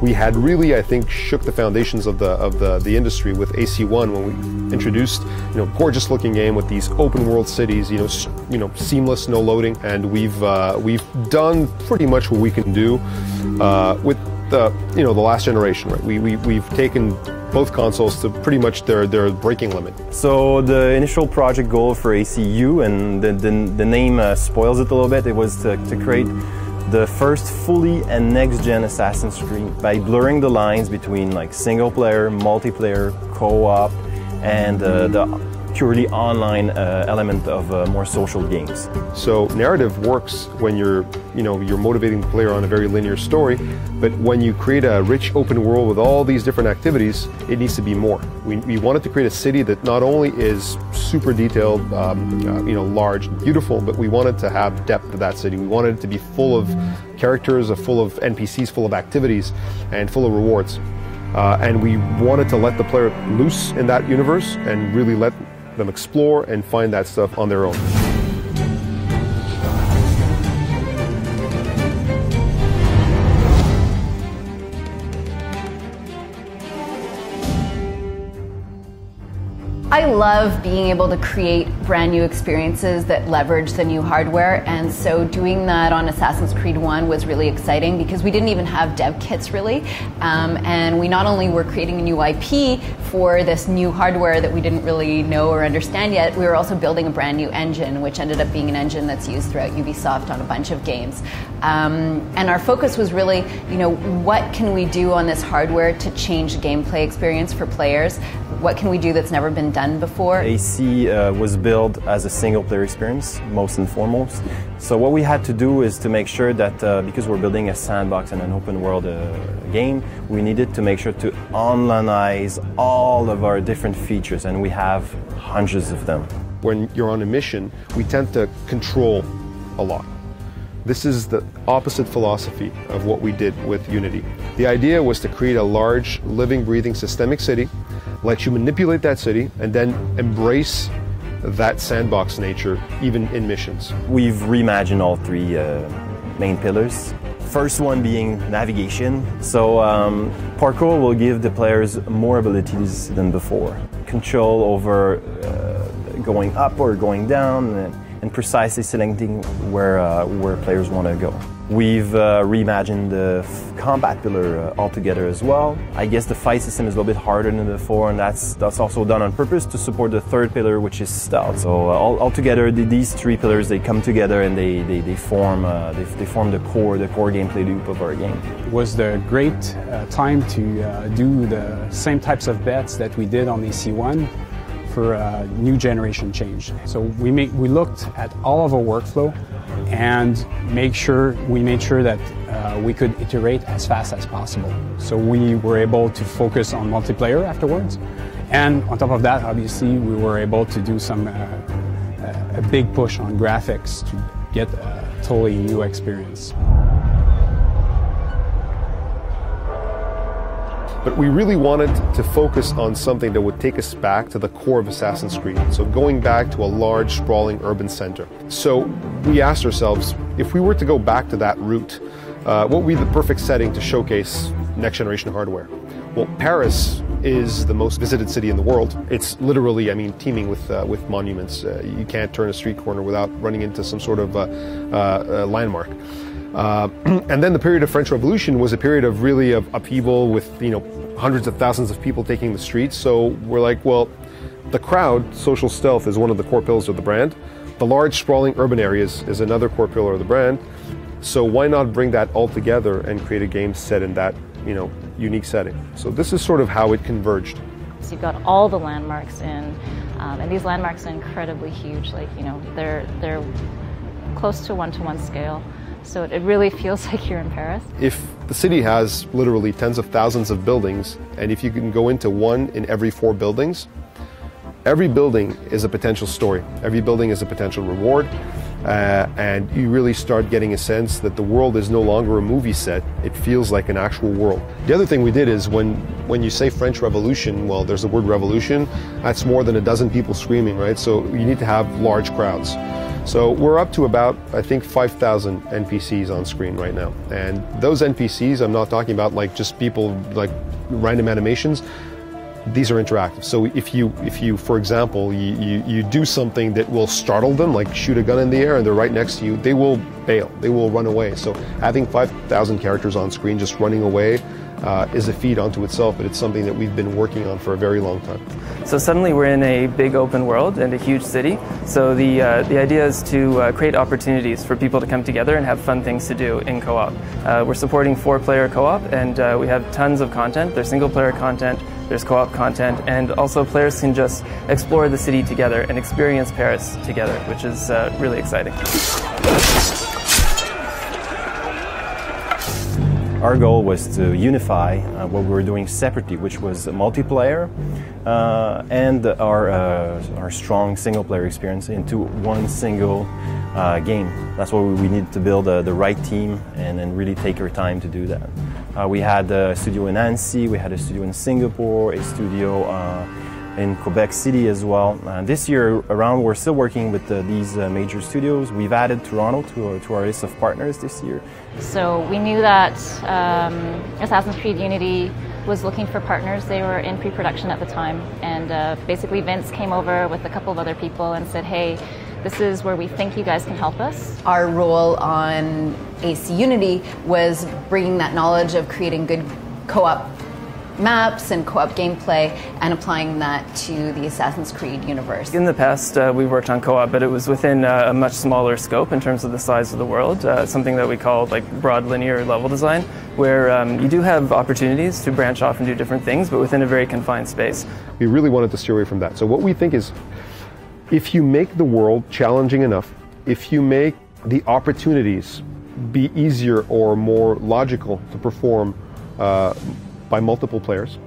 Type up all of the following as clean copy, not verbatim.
We had really, I think, shook the foundations of the industry with AC1 when we introduced, gorgeous looking game with these open world cities, seamless, no loading, and we've done pretty much what we can do with the last generation. Right, we've taken both consoles to pretty much their breaking limit. So the initial project goal for ACU, and the name spoils it a little bit, it was to create the first fully and next-gen Assassin's Creed by blurring the lines between like single-player, multiplayer, co-op, and the purely online element of more social games. So narrative works when you're motivating the player on a very linear story, but when you create a rich open world with all these different activities, it needs to be more. We wanted to create a city that not only is super detailed, large, and beautiful, but we wanted to have depth to that city. We wanted it to be full of characters, full of NPCs, full of activities, and full of rewards. And we wanted to let the player loose in that universe and really let them explore and find that stuff on their own. I love being able to create brand new experiences that leverage the new hardware, and so doing that on Assassin's Creed 1 was really exciting because we didn't even have dev kits really, and we not only were creating a new IP for this new hardware that we didn't really know or understand yet, we were also building a brand new engine, which ended up being an engine that's used throughout Ubisoft on a bunch of games. And our focus was really, what can we do on this hardware to change the gameplay experience for players? What can we do that's never been done before? AC was built as a single player experience, most and foremost. So what we had to do is to make sure that because we're building a sandbox and an open world game, we needed to make sure to onlineize all of our different features, and we have hundreds of them. When you're on a mission, we tend to control a lot. This is the opposite philosophy of what we did with Unity. The idea was to create a large, living, breathing, systemic city, let you manipulate that city, and then embrace that sandbox nature, even in missions. We've reimagined all three main pillars. First one being navigation. So parkour will give the players more abilities than before. Control over going up or going down, and precisely selecting where players want to go. We've reimagined the combat pillar altogether as well. I guess the fight system is a little bit harder than before, and that's also done on purpose to support the third pillar, which is stealth. So altogether, these three pillars, they come together and they form the core gameplay loop of our game. It was the great time to do the same types of bets that we did on AC1 for a new generation change. So we looked at all of our workflow and we made sure that we could iterate as fast as possible. So we were able to focus on multiplayer afterwards, and on top of that, obviously, we were able to do a big push on graphics to get a totally new experience. But we really wanted to focus on something that would take us back to the core of Assassin's Creed. So going back to a large, sprawling urban center. So we asked ourselves, if we were to go back to that route, what would be the perfect setting to showcase next-generation hardware? Well, Paris is the most visited city in the world. It's literally, teeming with monuments. You can't turn a street corner without running into some sort of landmark. And then the period of French Revolution was a period of really of upheaval with, hundreds of thousands of people taking the streets. So we're like, well, the crowd, social stealth, is one of the core pillars of the brand. The large, sprawling urban areas is another core pillar of the brand. So why not bring that all together and create a game set in that, unique setting? So this is sort of how it converged. So you've got all the landmarks in, and these landmarks are incredibly huge. Like, they're close to one-to-one scale. So it really feels like you're in Paris. If the city has literally tens of thousands of buildings, and if you can go into one in every 4 buildings, every building is a potential story. Every building is a potential reward. And you really start getting a sense that the world is no longer a movie set. It feels like an actual world. The other thing we did is when you say French Revolution, well, there's the word revolution. That's more than a dozen people screaming, right? So you need to have large crowds. So we're up to about, I think, 5,000 NPCs on screen right now. And those NPCs, I'm not talking about like just people like random animations. These are interactive. So if you for example, you do something that will startle them, like shoot a gun in the air and they're right next to you, they will bail, they will run away. So having 5,000 characters on screen just running away is a feat unto itself, but it's something that we've been working on for a very long time. So suddenly we're in a big open world and a huge city. So the idea is to create opportunities for people to come together and have fun things to do in co-op. We're supporting 4-player co-op, and we have tons of content. There's single-player content, there's co-op content, and also players can just explore the city together and experience Paris together, which is really exciting. Our goal was to unify what we were doing separately, which was multiplayer and our strong single-player experience into one single game. That's why we needed to build the right team and then really take our time to do that. We had a studio in Annecy, we had a studio in Singapore, a studio in Quebec City as well. This year around, we're still working with these major studios. We've added Toronto to our list of partners this year. So we knew that Assassin's Creed Unity was looking for partners. They were in pre-production at the time, and basically Vince came over with a couple of other people and said, hey, this is where we think you guys can help us. Our role on AC Unity was bringing that knowledge of creating good co-op maps and co-op gameplay and applying that to the Assassin's Creed universe. In the past, we worked on co-op, but it was within a much smaller scope in terms of the size of the world, something that we called like broad linear level design, where you do have opportunities to branch off and do different things, but within a very confined space. We really wanted to steer away from that. So what we think is, if you make the world challenging enough, if you make the opportunities be easier or more logical to perform by multiple players,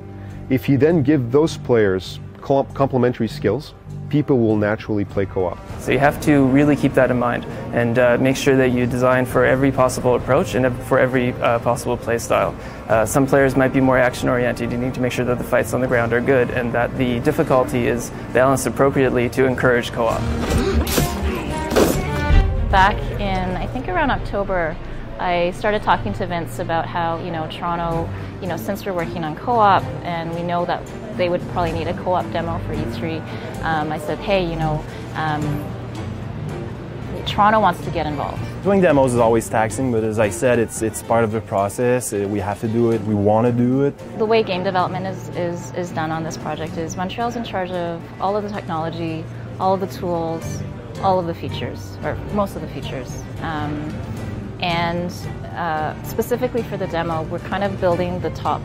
if you then give those players complementary skills, people will naturally play co-op. So you have to really keep that in mind and make sure that you design for every possible approach and for every possible play style. Some players might be more action-oriented. You need to make sure that the fights on the ground are good and that the difficulty is balanced appropriately to encourage co-op. Back in, I think around October, I started talking to Vince about how, Toronto, since we're working on co-op and we know that they would probably need a co-op demo for E3, I said, hey, Toronto wants to get involved. Doing demos is always taxing, but as I said, it's part of the process. We have to do it. We want to do it. The way game development is done on this project is Montreal's in charge of all of the technology, all of the tools, all of the features, or most of the features. And specifically for the demo, we're kind of building the top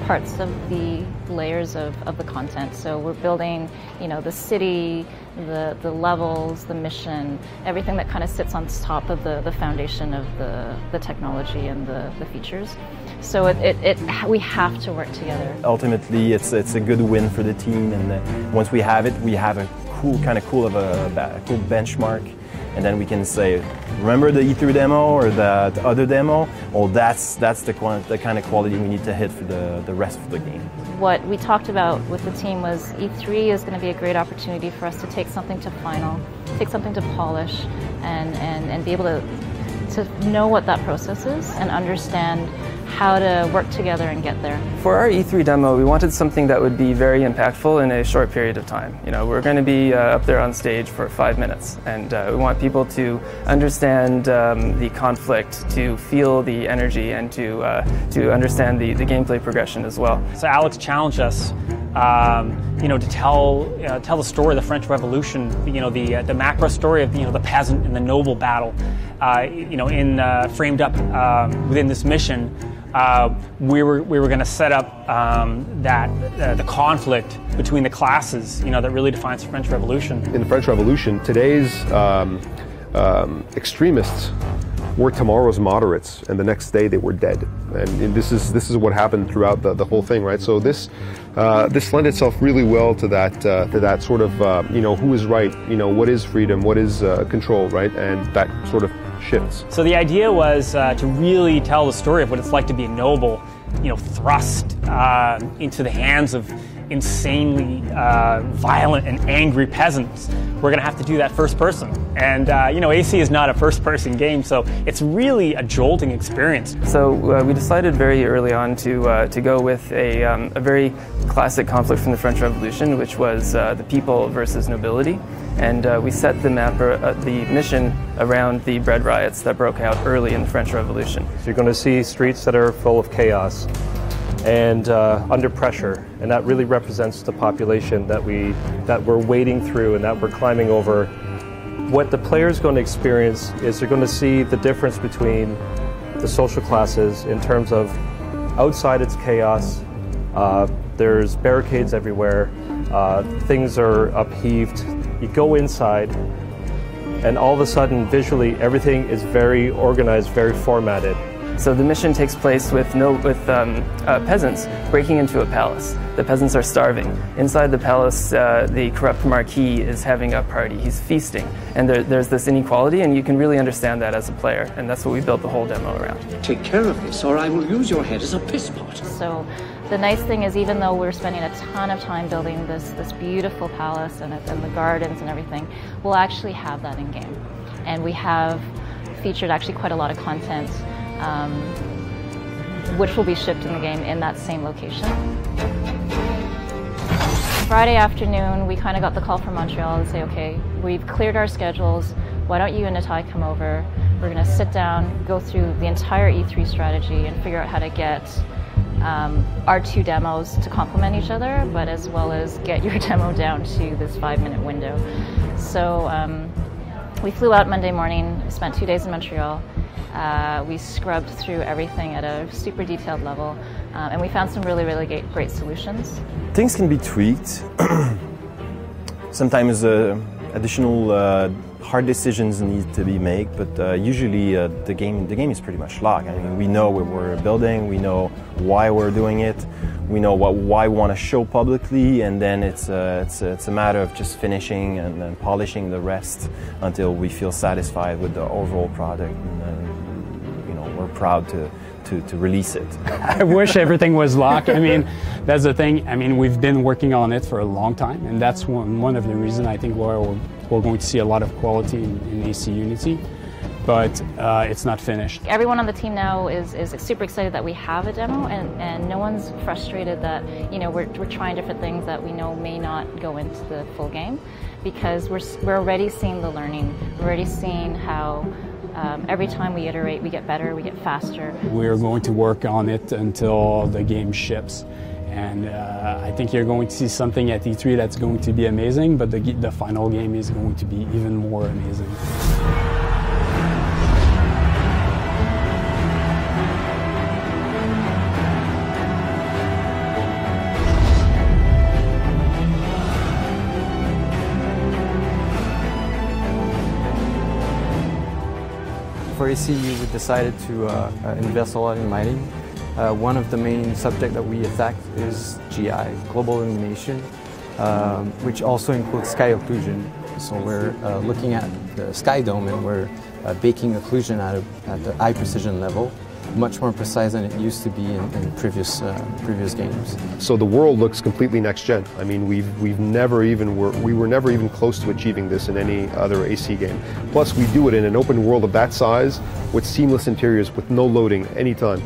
parts of the layers of the content. So we're building, the city, the levels, the mission, everything that kind of sits on top of the foundation of the technology and the features. So we have to work together. Ultimately, it's a good win for the team, and once we have it, we have a cool benchmark. And then we can say, remember the E3 demo or the other demo? Well, that's the kind of quality we need to hit for the rest of the game. What we talked about with the team was E3 is going to be a great opportunity for us to take something to final, take something to polish, and be able to know what that process is and understand how to work together and get there. For our E3 demo, we wanted something that would be very impactful in a short period of time. We're going to be up there on stage for 5 minutes, and we want people to understand the conflict, to feel the energy, and to understand the gameplay progression as well. So Alex challenged us, to tell the story of the French Revolution, the macro story of the peasant and the noble battle, framed up within this mission. We were going to set up the conflict between the classes, that really defines the French Revolution. In the French Revolution, today's extremists were tomorrow's moderates, and the next day they were dead. And this is what happened throughout the whole thing, right? So this lent itself really well to that sort of who is right, what is freedom, what is control, right? And that sort of shifts. So the idea was to really tell the story of what it's like to be a noble, thrust into the hands of insanely violent and angry peasants, we're going to have to do that first person. And you know, AC is not a first-person game, so it's really a jolting experience. So we decided very early on to go with a very classic conflict from the French Revolution, which was the people versus nobility. And we set the map, the mission around the bread riots that broke out early in the French Revolution. So you're going to see streets that are full of chaos and under pressure, and that really represents the population that we're wading through and that we're climbing over. What the player's going to experience is they're going to see the difference between the social classes in terms of outside it's chaos, there's barricades everywhere, things are upheaved. You go inside, and all of a sudden, visually, everything is very organized, very formatted. So the mission takes place with peasants breaking into a palace. The peasants are starving. Inside the palace, the corrupt marquis is having a party. He's feasting. And there's this inequality, and you can really understand that as a player. And that's what we built the whole demo around. Take care of this, or I will use your head as a piss pot. So the nice thing is, even though we're spending a ton of time building this beautiful palace and the gardens and everything, we'll actually have that in game. And we have featured actually quite a lot of content which will be shipped in the game in that same location. Friday afternoon, we kind of got the call from Montreal to say, okay, we've cleared our schedules, why don't you and Natai come over? We're going to sit down, go through the entire E3 strategy and figure out how to get our two demos to complement each other, but as well as get your demo down to this 5-minute window. So we flew out Monday morning, spent 2 days in Montreal. We scrubbed through everything at a super detailed level, and we found some really great solutions. Things can be tweaked. Sometimes additional hard decisions need to be made, but usually the game is pretty much locked. I mean, we know what we're building, we know why we're doing it, we know why we want to show publicly, and then it's a matter of just finishing and then polishing the rest until we feel satisfied with the overall product. And, you know, we're proud to release it. I wish everything was locked. I mean, that's the thing. I mean, we've been working on it for a long time, and that's one of the reasons I think we're going to see a lot of quality in AC Unity, but it's not finished. Everyone on the team now is super excited that we have a demo, and no one's frustrated that, you know, we're trying different things that we know may not go into the full game, because we're already seeing the learning. We're already seeing how every time we iterate, we get better, we get faster. We're going to work on it until the game ships. And I think you're going to see something at E3 that's going to be amazing, but the final game is going to be even more amazing. For AC, we decided to invest a lot in mining. One of the main subjects that we attacked is GI, global illumination, which also includes sky occlusion. So we're looking at the sky dome and we're baking occlusion at the high precision level, much more precise than it used to be in previous games. So the world looks completely next gen. I mean, we were never even close to achieving this in any other AC game. Plus, we do it in an open world of that size with seamless interiors with no loading anytime.